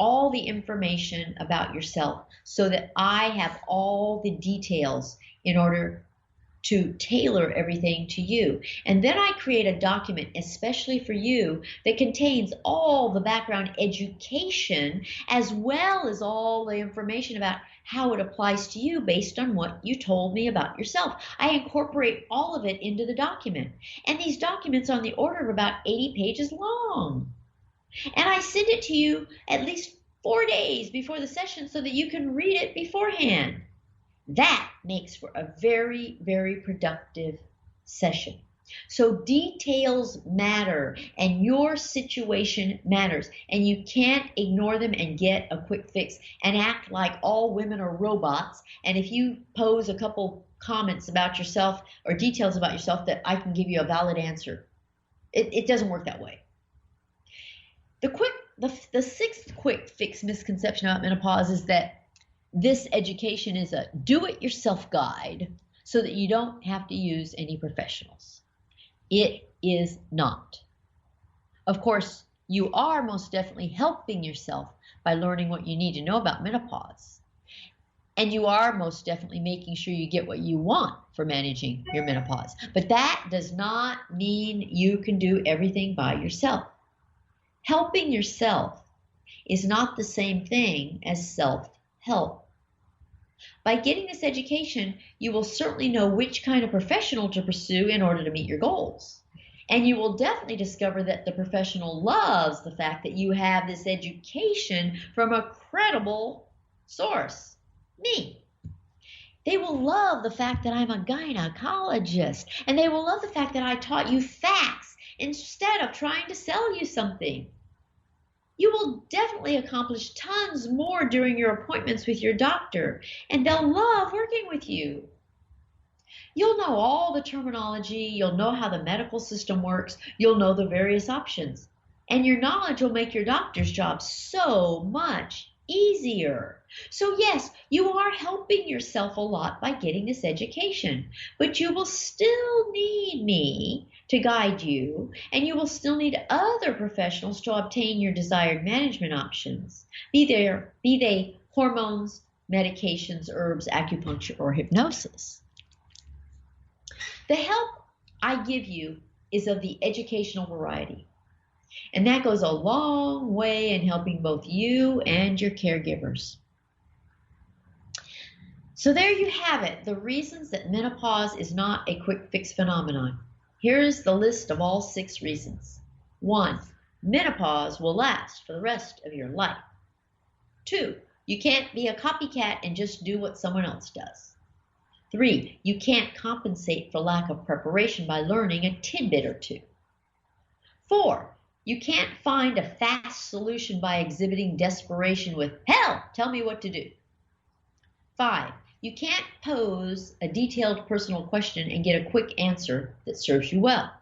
all the information about yourself so that I have all the details in order to tailor everything to you. And then I create a document especially for you that contains all the background education as well as all the information about how it applies to you based on what you told me about yourself. I incorporate all of it into the document. And these documents are on the order of about 80 pages long. And I send it to you at least 4 days before the session so that you can read it beforehand. That makes for a very, very productive session. So details matter and your situation matters, and you can't ignore them and get a quick fix and act like all women are robots. And if you pose a couple comments about yourself or details about yourself that I can give you a valid answer. It doesn't work that way. The sixth quick fix misconception about menopause is that this education is a do-it-yourself guide so that you don't have to use any professionals. It is not. Of course, you are most definitely helping yourself by learning what you need to know about menopause. And you are most definitely making sure you get what you want for managing your menopause. But that does not mean you can do everything by yourself. Helping yourself is not the same thing as self-help. By getting this education, you will certainly know which kind of professional to pursue in order to meet your goals. And you will definitely discover that the professional loves the fact that you have this education from a credible source, me. They will love the fact that I'm a gynecologist, and they will love the fact that I taught you facts instead of trying to sell you something. You will definitely accomplish tons more during your appointments with your doctor, and they'll love working with you. You'll know all the terminology, you'll know how the medical system works, you'll know the various options, and your knowledge will make your doctor's job so much easier. So yes, you are helping yourself a lot by getting this education, but you will still need me to guide you, and you will still need other professionals to obtain your desired management options, be they hormones, medications, herbs, acupuncture, or hypnosis. The help I give you is of the educational variety, and that goes a long way in helping both you and your caregivers. So there you have it, the reasons that menopause is not a quick fix phenomenon. Here's the list of all 6 reasons. 1, menopause will last for the rest of your life. 2, you can't be a copycat and just do what someone else does. 3, you can't compensate for lack of preparation by learning a tidbit or 2. 4, you can't find a fast solution by exhibiting desperation with, "Hell, tell me what to do." 5, you can't pose a detailed personal question and get a quick answer that serves you well.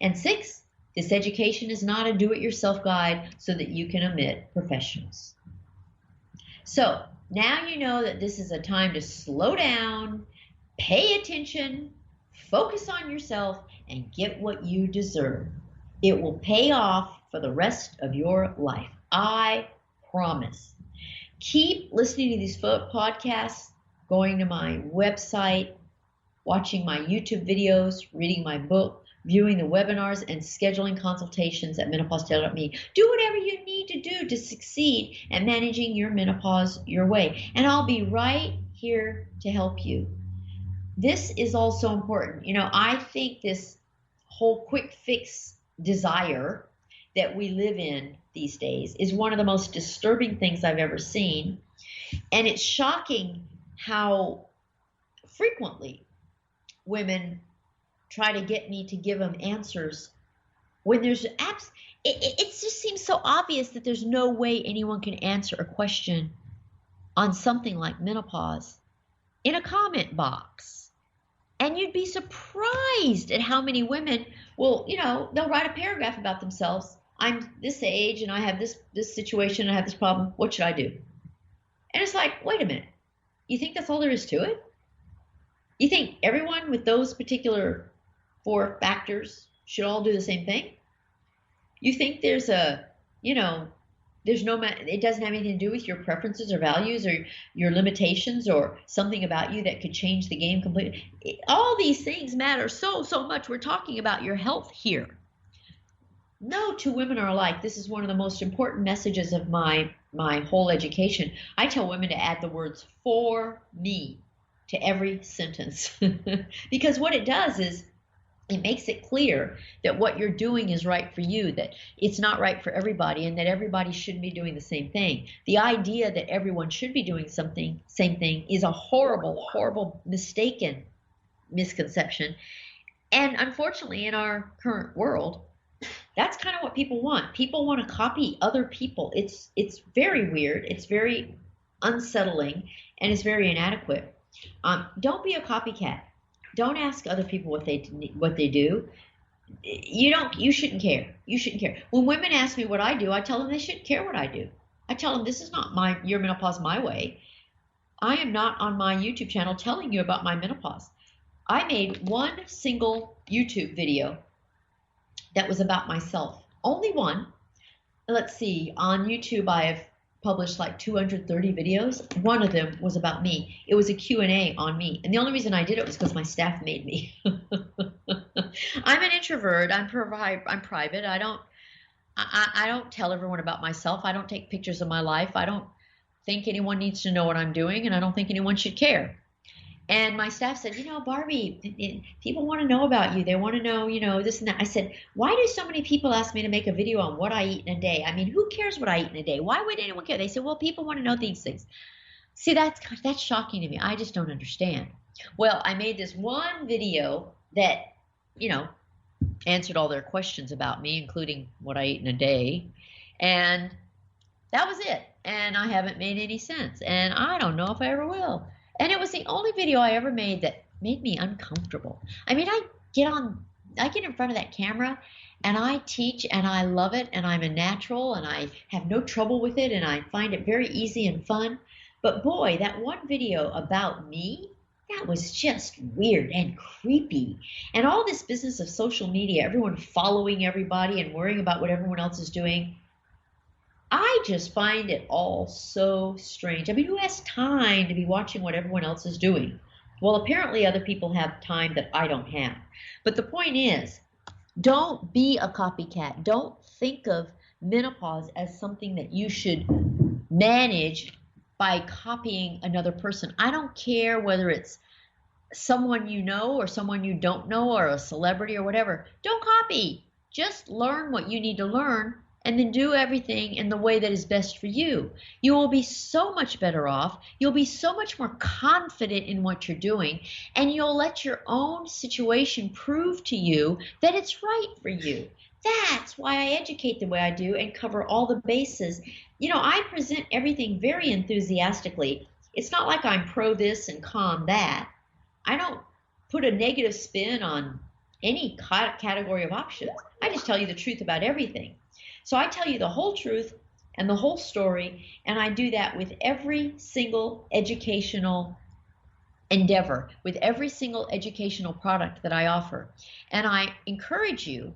And 6, this education is not a do-it-yourself guide so that you can omit professionals. So now you know that this is a time to slow down, pay attention, focus on yourself, and get what you deserve. It will pay off for the rest of your life. I promise. Keep listening to these podcasts, going to my website, watching my YouTube videos, reading my book, viewing the webinars, and scheduling consultations at menopause.me. Do whatever you need to do to succeed at managing your menopause your way. And I'll be right here to help you. This is also important. You know, I think this whole quick fix desire that we live in these days is one of the most disturbing things I've ever seen. And it's shocking how frequently women try to get me to give them answers when there's it just seems so obvious that there's no way anyone can answer a question on something like menopause in a comment box. And you'd be surprised at how many women will, they'll write a paragraph about themselves. I'm this age and I have this situation, I have this problem. What should I do? And it's like, wait a minute. You think that's all there is to it? You think everyone with those particular 4 factors should all do the same thing? You think there's It doesn't have anything to do with your preferences or values or your limitations or something about you that could change the game completely. All these things matter so much. We're talking about your health here. No two women are alike. This is one of the most important messages of my whole education. I tell women to add the words "for me" to every sentence because what it does is it makes it clear that what you're doing is right for you, that it's not right for everybody, and that everybody shouldn't be doing the same thing. The idea that everyone should be doing something, same thing, is a horrible, mistaken misconception. And unfortunately, in our current world, that's kind of what people want. People want to copy other people. It's very weird. It's very unsettling, and it's very inadequate. Don't be a copycat. Don't ask other people what they do. You shouldn't care. You shouldn't care. When women ask me what I do, I tell them they shouldn't care what I do. I tell them this is not your menopause my way. I am not on my YouTube channel telling you about my menopause. I made one single YouTube video that was about myself. Only one. Let's see, on YouTube I have published like 230 videos. One of them was about me. It was a Q&A on me. And the only reason I did it was because my staff made me. I'm an introvert. I'm private. I don't tell everyone about myself. I don't take pictures of my life. I don't think anyone needs to know what I'm doing, and I don't think anyone should care. And my staff said, Barbie, people want to know about you. They want to know, this and that. I said, why do so many people ask me to make a video on what I eat in a day? I mean, who cares what I eat in a day? Why would anyone care? They said, well, people want to know these things. See, that's shocking to me. I just don't understand. Well, I made this one video that, answered all their questions about me, including what I eat in a day. And that was it. And I haven't made any sense. And I don't know if I ever will. And it was the only video I ever made that made me uncomfortable. I mean, I get in front of that camera and I teach and I love it and I'm a natural and I have no trouble with it and I find it very easy and fun. But boy, that one video about me, that was just weird and creepy. And all this business of social media, everyone following everybody and worrying about what everyone else is doing, I just find it all so strange. I mean, who has time to be watching what everyone else is doing? Well, apparently other people have time that I don't have. But the point is, don't be a copycat. Don't think of menopause as something that you should manage by copying another person. I don't care whether it's someone you know or someone you don't know or a celebrity or whatever. Don't copy. Just learn what you need to learn and then do everything in the way that is best for you. You will be so much better off. You'll be so much more confident in what you're doing, and you'll let your own situation prove to you that it's right for you. That's why I educate the way I do and cover all the bases. I present everything very enthusiastically. It's not like I'm pro this and con that. I don't put a negative spin on any category of options. I just tell you the truth about everything. So I tell you the whole truth and the whole story, and I do that with every single educational endeavor, with every single educational product that I offer. And I encourage you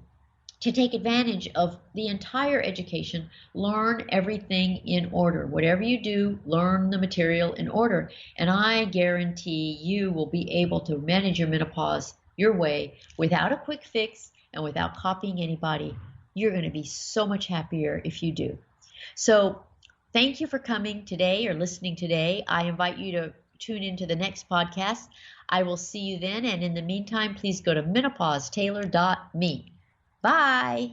to take advantage of the entire education. Learn everything in order. Whatever you do, learn the material in order. And I guarantee you will be able to manage your menopause your way without a quick fix and without copying anybody. You're going to be so much happier if you do. So thank you for coming today or listening today. I invite you to tune into the next podcast. I will see you then. And in the meantime, please go to menopausetailor.me. Bye.